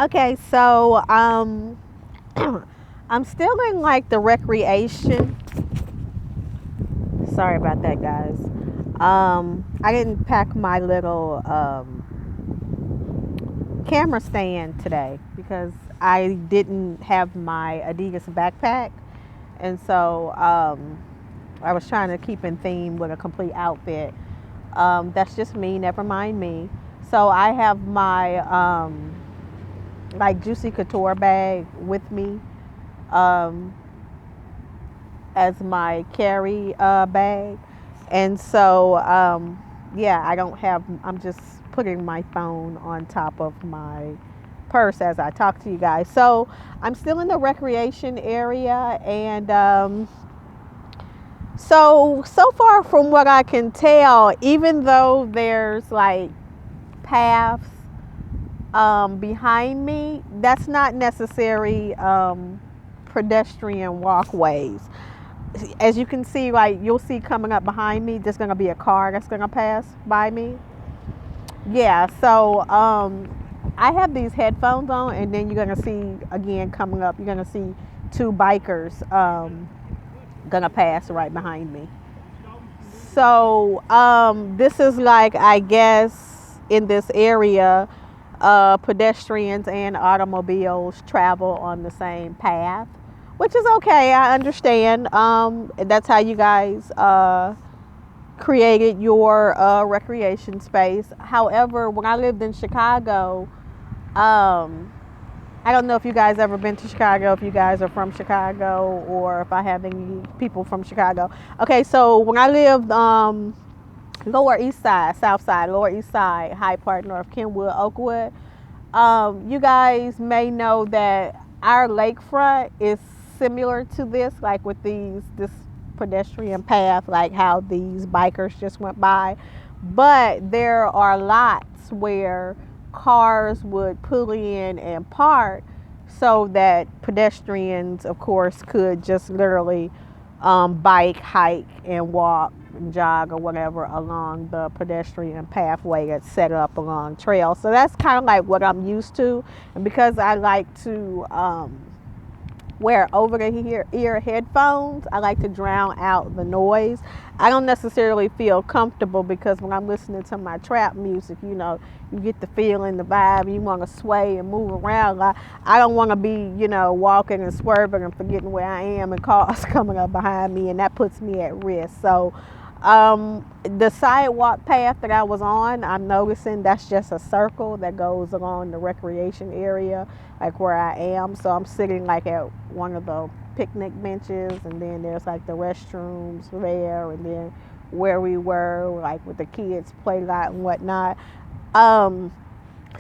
Okay, so I'm still in like the recreation. Sorry about that, guys. I didn't pack my little camera stand today because I didn't have my Adidas backpack, and so I was trying to keep in theme with a complete outfit. That's just me. Never mind me. So I have my like Juicy Couture bag with me. Um, as my carry bag. And so, yeah, I don't have, I'm just putting my phone on top of my purse as I talk to you guys. So I'm still in the recreation area. And so far from what I can tell, even though there's like paths behind me, that's not necessary pedestrian walkways. As you can see, like you'll see coming up behind me, there's gonna be a car that's gonna pass by me. Yeah, so I have these headphones on, and then you're gonna see again coming up. You're gonna see two bikers gonna pass right behind me. So this is like I guess in this area, pedestrians and automobiles travel on the same path, which is okay. I understand. That's how you guys created your recreation space. However, when I lived in Chicago, um, I don't know if you guys ever been to Chicago, if you guys are from Chicago, or if I have any people from Chicago. Okay, so when I lived Lower East Side, South Side, Lower East Side, Hyde Park, North Kenwood, Oakwood, you guys may know that our lakefront is similar to this, like with this pedestrian path, like how these bikers just went by. But there are lots where cars would pull in and park so that pedestrians, of course, could just literally bike, hike, and walk, and jog, or whatever along the pedestrian pathway that's set up along trails. So that's kind of like what I'm used to, and because I like to wear over the ear headphones, I like to drown out the noise. I don't necessarily feel comfortable because when I'm listening to my trap music, you get the feeling, the vibe, you want to sway and move around. I don't want to be, walking and swerving and forgetting where I am and cars coming up behind me, and that puts me at risk. So the sidewalk path that I was on, I'm noticing that's just a circle that goes along the recreation area, like where I am. So I'm sitting like at one of the picnic benches, and then there's like the restrooms there, and then where we were, like with the kids' play lot and whatnot. Um,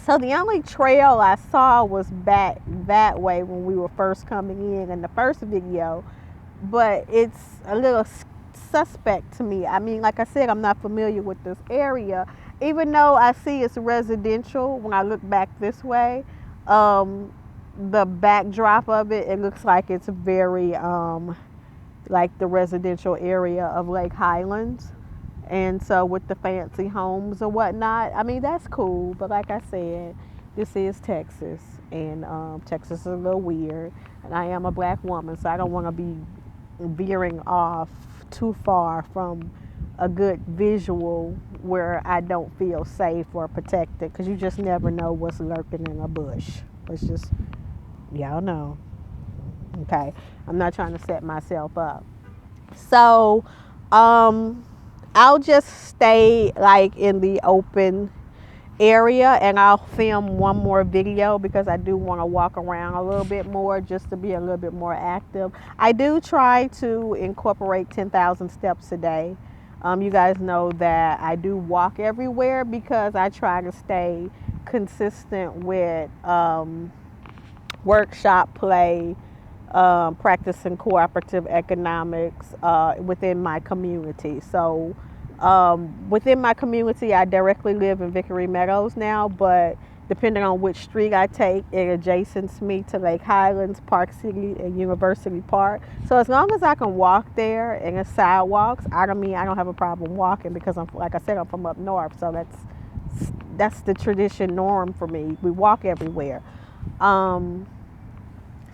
so the only trail I saw was back that way when we were first coming in the first video, but it's a little suspect to me. I mean, like I said, I'm not familiar with this area, even though I see it's residential. When I look back this way, the backdrop of it, it looks like it's very like the residential area of Lake Highlands. And so with the fancy homes or whatnot, I mean, that's cool. But like I said, this is Texas, and Texas is a little weird. And I am a black woman, so I don't want to be veering off too far from a good visual where I don't feel safe or protected, because you just never know what's lurking in a bush. It's just, y'all know. Okay, I'm not trying to set myself up. So, I'll just stay like in the open area, and I'll film one more video because I do want to walk around a little bit more just to be a little bit more active. I do try to incorporate 10,000 steps a day. You guys know that I do walk everywhere because I try to stay consistent with workshop play, practicing cooperative economics within my community. So within my community, I directly live in Vickery Meadows now, but depending on which street I take, it adjacents me to Lake Highlands, Park City, and University Park. So as long as I can walk there and it's sidewalks, I don't have a problem walking because like I said, I'm from up north, so that's the tradition norm for me. We walk everywhere. Um,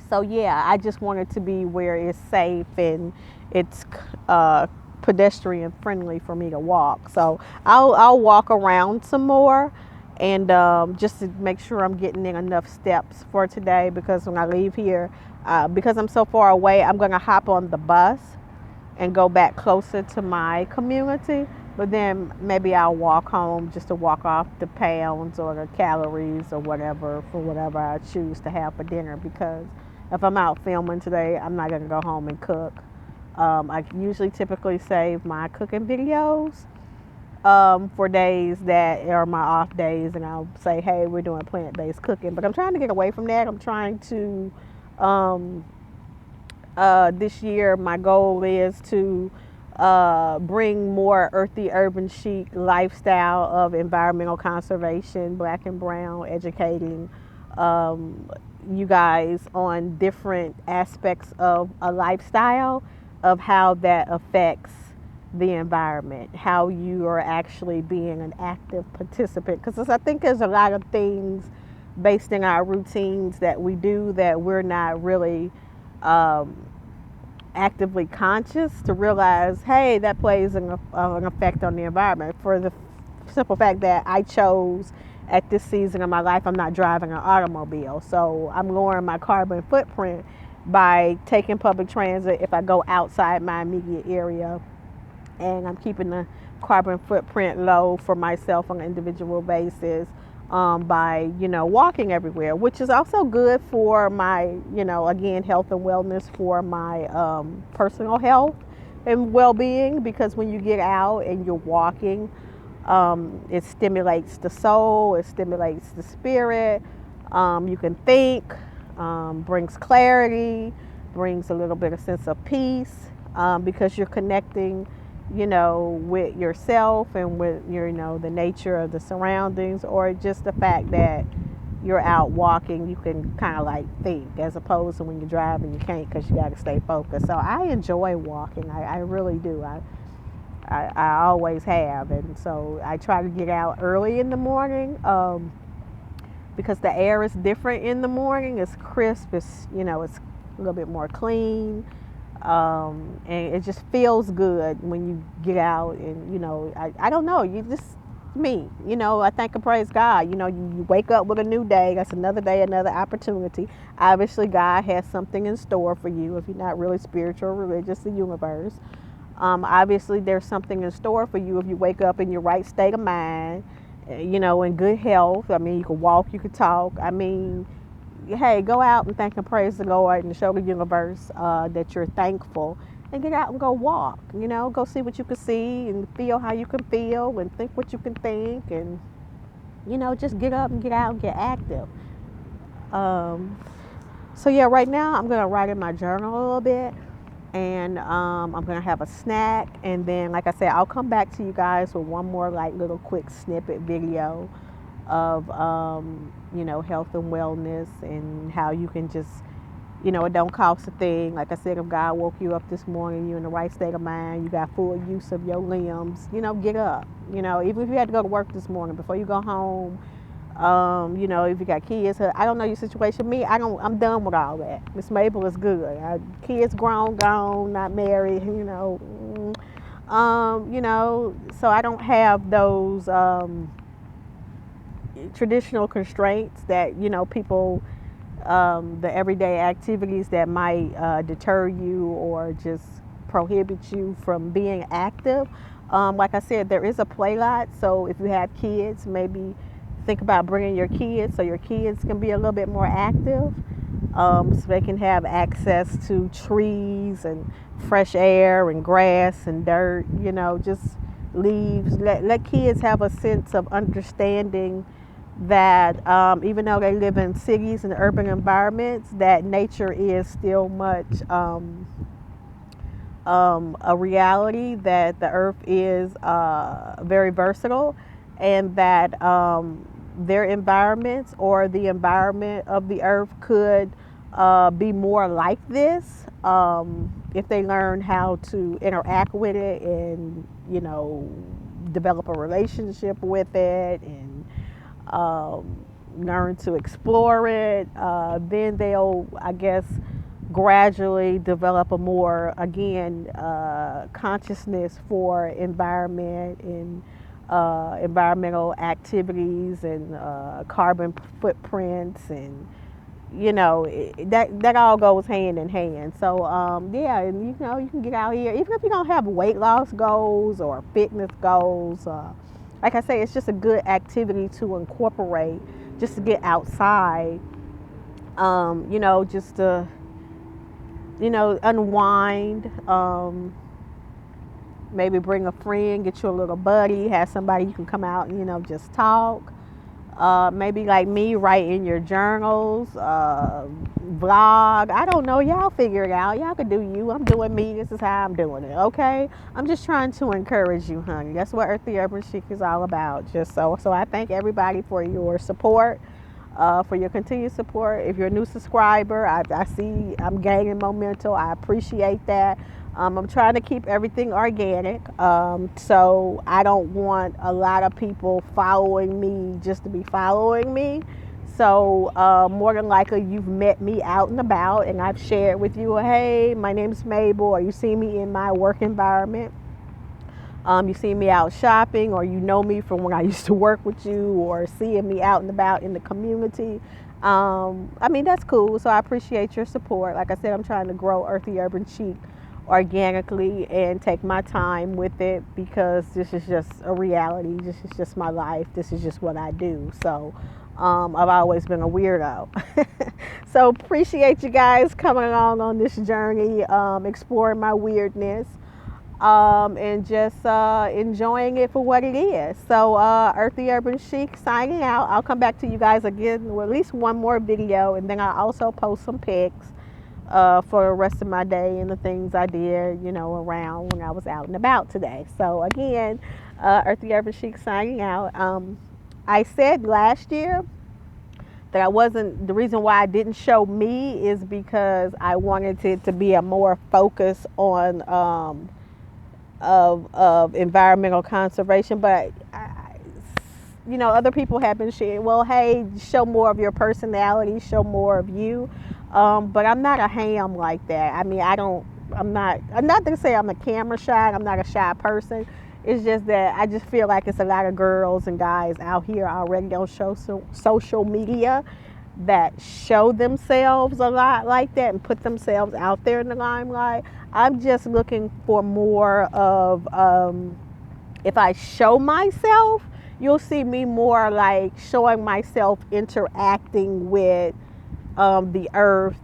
so yeah, I just want it to be where it's safe and it's uh, pedestrian friendly for me to walk. So I'll walk around some more, and just to make sure I'm getting in enough steps for today. Because when I leave here, because I'm so far away, I'm gonna hop on the bus and go back closer to my community. But then maybe I'll walk home just to walk off the pounds or the calories or whatever for whatever I choose to have for dinner. Because if I'm out filming today, I'm not going to go home and cook. I usually typically save my cooking videos for days that are my off days, and I'll say, hey, we're doing plant based cooking. But I'm trying to get away from that. I'm trying to um, this year, my goal is to bring more earthy, urban chic lifestyle of environmental conservation, black and brown, educating you guys on different aspects of a lifestyle, of how that affects the environment, how you are actually being an active participant. Because I think there's a lot of things based in our routines that we do that we're not really um, actively conscious to realize, hey, that plays an effect on the environment. For the simple fact that I chose at this season of my life, I'm not driving an automobile. So I'm lowering my carbon footprint by taking public transit if I go outside my immediate area. And I'm keeping the carbon footprint low for myself on an individual basis by walking everywhere, which is also good for my again health and wellness, for my personal health and well-being, because when you get out and you're walking, it stimulates the soul, it stimulates the spirit. You can think, brings clarity, brings a little bit of sense of peace, because you're connecting with yourself and with the nature of the surroundings, or just the fact that you're out walking, you can kind of like think, as opposed to when you're driving, you can't because you got to stay focused. So I enjoy walking. I really do. I always have. And so I try to get out early in the morning, because the air is different in the morning. It's crisp. It's a little bit more clean. And it just feels good when you get out. And I don't know, you just me I thank and praise God. You wake up with a new day. That's another day, another opportunity. Obviously God has something in store for you if you're not really spiritual or religious, the universe. Obviously there's something in store for you if you wake up in your right state of mind, in good health. I mean, you can walk, you can talk. I mean, hey, go out and thank and praise the Lord and show the universe that you're thankful, and get out and go walk. Go see what you can see and feel how you can feel and think what you can think, and just get up and get out and get active. Um, so yeah, right now I'm gonna write in my journal a little bit, and I'm gonna have a snack, and then, like I said, I'll come back to you guys with one more like little quick snippet video of health and wellness, and how you can just it don't cost a thing. Like I said, if God woke you up this morning, you're in the right state of mind, you got full use of your limbs, get up. Even if you had to go to work this morning, before you go home, if you got kids, I don't know your situation. Me, I'm done with all that. Miss Mabel is good. Kids grown, gone, not married. So I don't have those traditional constraints that people, the everyday activities that might deter you or just prohibit you from being active. Like I said, there is a play lot, so if you have kids, maybe think about bringing your kids so your kids can be a little bit more active, so they can have access to trees and fresh air and grass and dirt, just leaves. Let kids have a sense of understanding that even though they live in cities and urban environments, that nature is still much a reality, that the earth is very versatile, and that their environments or the environment of the earth could be more like this, if they learn how to interact with it and develop a relationship with it, and learn to explore it. Then they'll, I guess, gradually develop a more, again, consciousness for environment and environmental activities and carbon footprints, and that all goes hand in hand. So yeah, and you can get out here even if you don't have weight loss goals or fitness goals. Like I say, it's just a good activity to incorporate, just to get outside. Just to unwind. Maybe bring a friend, get you a little buddy, have somebody you can come out and just talk. Maybe like me, write in your journals, vlog. I don't know. Y'all figure it out. Y'all can do you. I'm doing me. This is how I'm doing it. Okay. I'm just trying to encourage you, honey. That's what Earthy Urban Chic is all about. Just so I thank everybody for your support, for your continued support. If you're a new subscriber, I see I'm gaining momentum. I appreciate that. I'm trying to keep everything organic, so I don't want a lot of people following me just to be following me. So more than likely you've met me out and about and I've shared with you, hey, my name is Mabel, or you see me in my work environment. You see me out shopping, or you know me from when I used to work with you, or seeing me out and about in the community. That's cool. So I appreciate your support. Like I said, I'm trying to grow Earthy Urban Chic organically and take my time with it, because this is just a reality. This is just my life. This is just what I do. So I've always been a weirdo. So appreciate you guys coming along on this journey, exploring my weirdness, and just enjoying it for what it is. So Earthy Urban Chic signing out. I'll come back to you guys again with at least one more video, and then I'll also post some pics for the rest of my day and the things I did, around when I was out and about today. So again, Earthy Urban Chic signing out. I said last year that the reason why I didn't show me is because I wanted it to be a more focus on of environmental conservation, but other people have been sharing, well, hey, show more of your personality, show more of you. But I'm not a ham like that. I'm not going to say I'm a camera shy. I'm not a shy person. It's just that I just feel like it's a lot of girls and guys out here already on social media that show themselves a lot like that and put themselves out there in the limelight. I'm just looking for more of, if I show myself, you'll see me more like showing myself interacting with the earth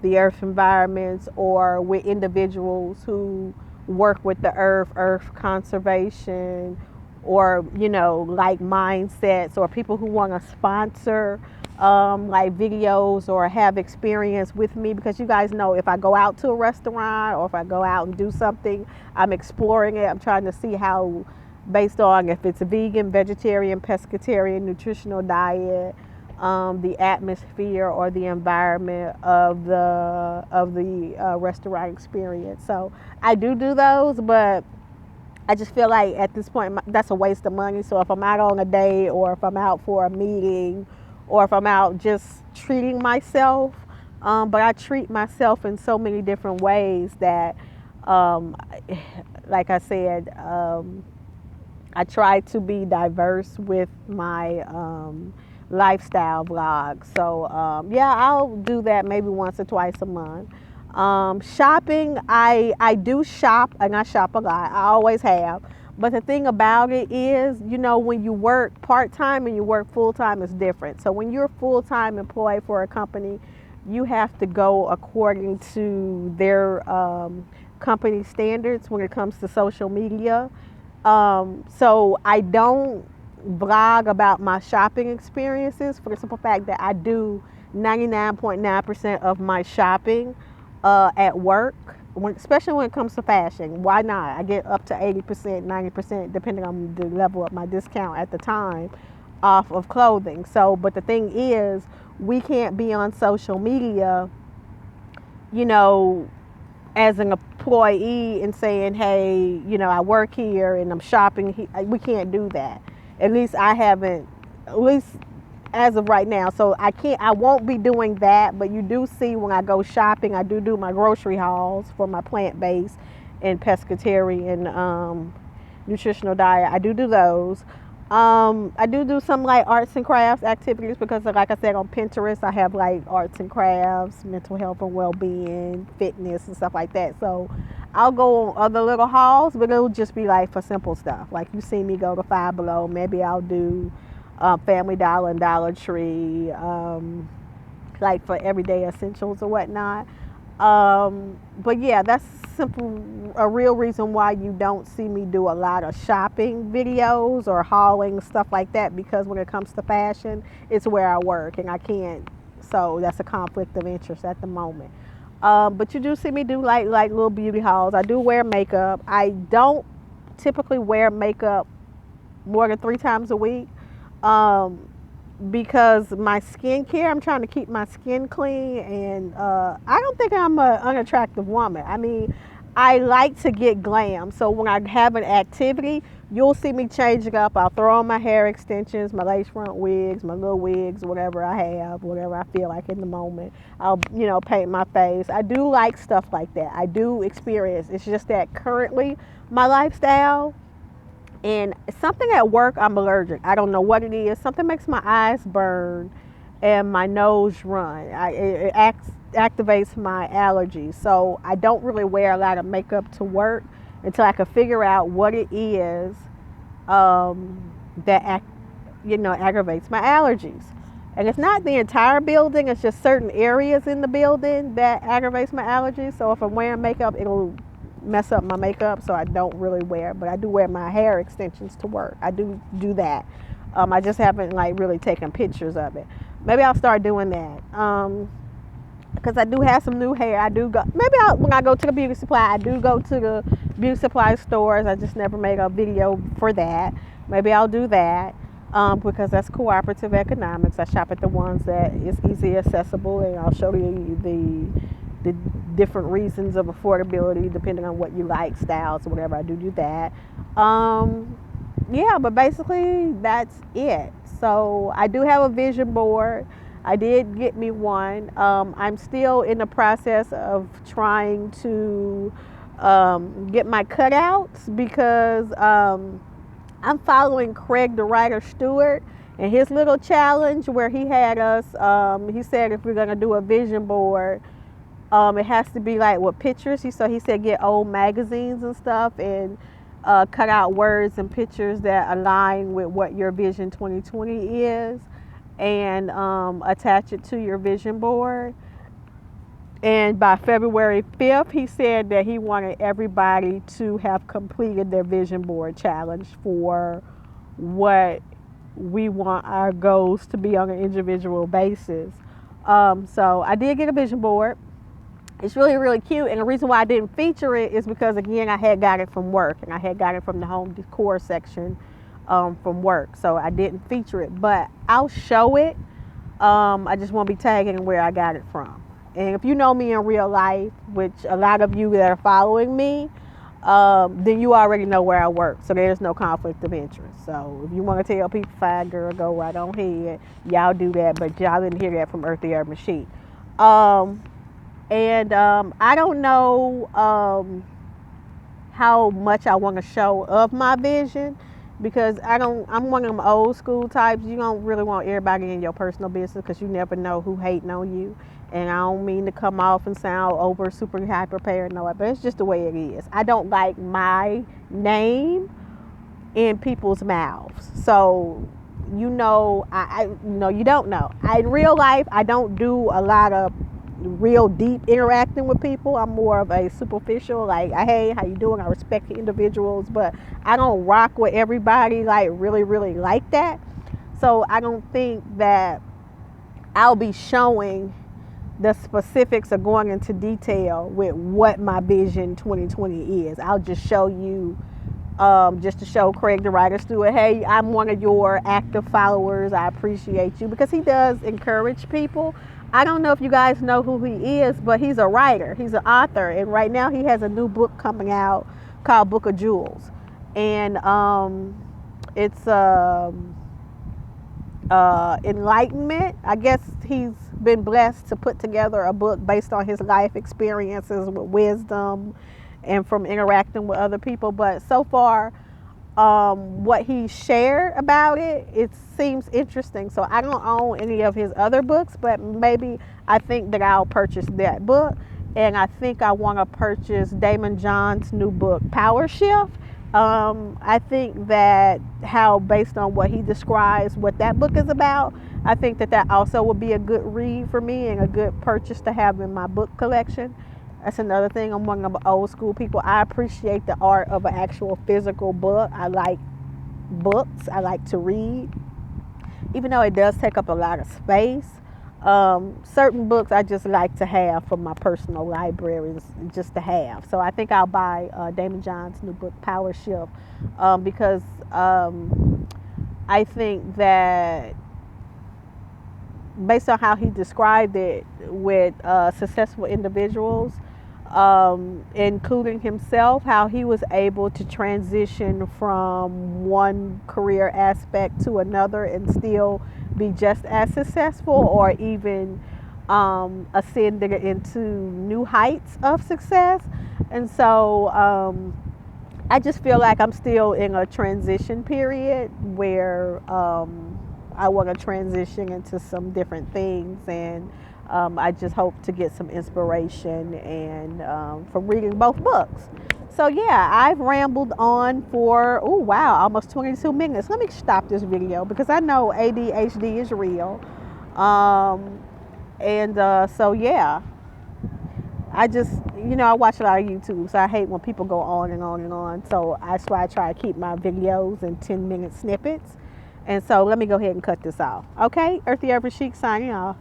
environments, or with individuals who work with the earth conservation, or like mindsets, or people who want to sponsor like videos or have experience with me, because you guys know if I go out to a restaurant or if I go out and do something, I'm exploring it. I'm trying to see how, based on if it's a vegan, vegetarian, pescatarian, nutritional diet, the atmosphere or the environment of the restaurant experience. So I do those, but I just feel like at this point that's a waste of money. So if I'm out on a date, or if I'm out for a meeting, or if I'm out just treating myself, but I treat myself in so many different ways that, like I said, I try to be diverse with my lifestyle vlog. So yeah, I'll do that maybe once or twice a month. Shopping, I do shop, and I shop a lot. I always have. But the thing about it is, when you work part-time and you work full-time, is different. So when you're a full-time employee for a company, you have to go according to their company standards when it comes to social media. So I don't vlog about my shopping experiences, for the simple fact that I do 99.9% of my shopping at work, especially when it comes to fashion. Why not? I get up to 80%, 90%, depending on the level of my discount at the time, off of clothing. So, but the thing is, we can't be on social media, as an employee and saying, hey, I work here and I'm shopping. We can't do that. At least as of right now. So I won't be doing that, but you do see when I go shopping, I do my grocery hauls for my plant-based and pescatarian nutritional diet. I do those. I do some like arts and crafts activities because, like I said, on Pinterest, I have like arts and crafts, mental health and well-being, fitness and stuff like that. So I'll go on other little hauls, but it'll just be like for simple stuff. Like you see me go to Five Below, maybe I'll do Family Dollar and Dollar Tree, like for everyday essentials or whatnot. But yeah, that's a real reason why you don't see me do a lot of shopping videos or hauling stuff like that, because when it comes to fashion, it's where I work and I can't, so that's a conflict of interest at the moment. But you do see me do like little beauty hauls. I do wear makeup. I don't typically wear makeup more than 3 times a week. Because my skincare, I'm trying to keep my skin clean, and I don't think I'm an unattractive woman. I mean, I like to get glam, so when I have an activity, you'll see me changing up. I'll throw on my hair extensions, my lace front wigs, my little wigs, whatever I have, whatever I feel like in the moment. I'll, paint my face. I do like stuff like that. I do experience. It's just that currently my lifestyle, and something at work, I'm allergic. I don't know what it is. Something makes my eyes burn and my nose run. It activates my allergies. So I don't really wear a lot of makeup to work until I can figure out what it is that aggravates my allergies. And it's not the entire building. It's just certain areas in the building that aggravates my allergies. So if I'm wearing makeup, it'll mess up my makeup, so I don't really wear it. But I do wear my hair extensions to work. I do that. I just haven't like really taken pictures of it. Maybe I'll start doing that because I do have some new hair. I do go. When I go to the beauty supply, I do go to the beauty supply stores. I just never made a video for that. Maybe I'll do that because that's cooperative economics. I shop at the ones that is easy accessible, and I'll show you the different reasons of affordability depending on what you like, styles or whatever. I do that. Yeah, but basically that's it. So I do have a vision board. I did get me one. I'm still in the process of trying to get my cutouts because I'm following Craig the Writer Stewart and his little challenge where he had us, he said if we're going to do a vision board, it has to be like with pictures. He said get old magazines and stuff and cut out words and pictures that align with what your Vision 2020 is, and attach it to your vision board. And by February 5th, he said that he wanted everybody to have completed their vision board challenge for what we want our goals to be on an individual basis. So I did get a vision board. It's really, really cute. And the reason why I didn't feature it is because, again, I had got it from work. And I had got it from the home decor section from work. So I didn't feature it. But I'll show it. I just won't be tagging where I got it from. And if you know me in real life, which a lot of you that are following me, then you already know where I work. So there's no conflict of interest. So if you want to tell people, fine girl, go right on ahead. Y'all do that. But y'all didn't hear that from Earthy Urban Chic. And I don't know how much I want to show of my vision, because I'm one of them old school types. You don't really want everybody in your personal business because you never know who hating on you. And I don't mean to come off and sound over super hyper paranoid, but it's just the way it is. I don't like my name in people's mouths. So you don't know. In real life, I don't do a lot of real deep interacting with people. I'm more of a superficial, like, hey, how you doing? I respect the individuals, but I don't rock with everybody like really, really like that. So I don't think that I'll be showing the specifics or going into detail with what my Vision 2020 is. I'll just show you, just to show Craig the Writer Stewart, hey, I'm one of your active followers. I appreciate you, because he does encourage people. I don't know if you guys know who he is, but he's a writer. He's an author. And right now he has a new book coming out called Book of Jewels. And it's enlightenment. I guess he's been blessed to put together a book based on his life experiences with wisdom and from interacting with other people. But so far, what he shared about it, it seems interesting. So I don't own any of his other books, but maybe I think that I'll purchase that book. And I think I want to purchase Damon John's new book, Power Shift. I think that how, based on what he describes, what that book is about, I think that that also would be a good read for me and a good purchase to have in my book collection. That's another thing. I'm one of the old school people. I appreciate the art of an actual physical book. I like books. I like to read, even though it does take up a lot of space. Certain books I just like to have for my personal libraries, just to have. So I think I'll buy Damon John's new book, Power Shift, because I think that based on how he described it with successful individuals, including himself, how he was able to transition from one career aspect to another and still be just as successful, or even ascending into new heights of success. And so I just feel like I'm still in a transition period where I want to transition into some different things, and I just hope to get some inspiration and from reading both books. So yeah, I've rambled on for, oh wow, almost 22 minutes. Let me stop this video because I know ADHD is real. So yeah, I just, I watch a lot of YouTube, so I hate when people go on and on and on. So that's why I try to keep my videos in 10-minute snippets. And so let me go ahead and cut this off. Okay, Earthy Urban Chic signing off.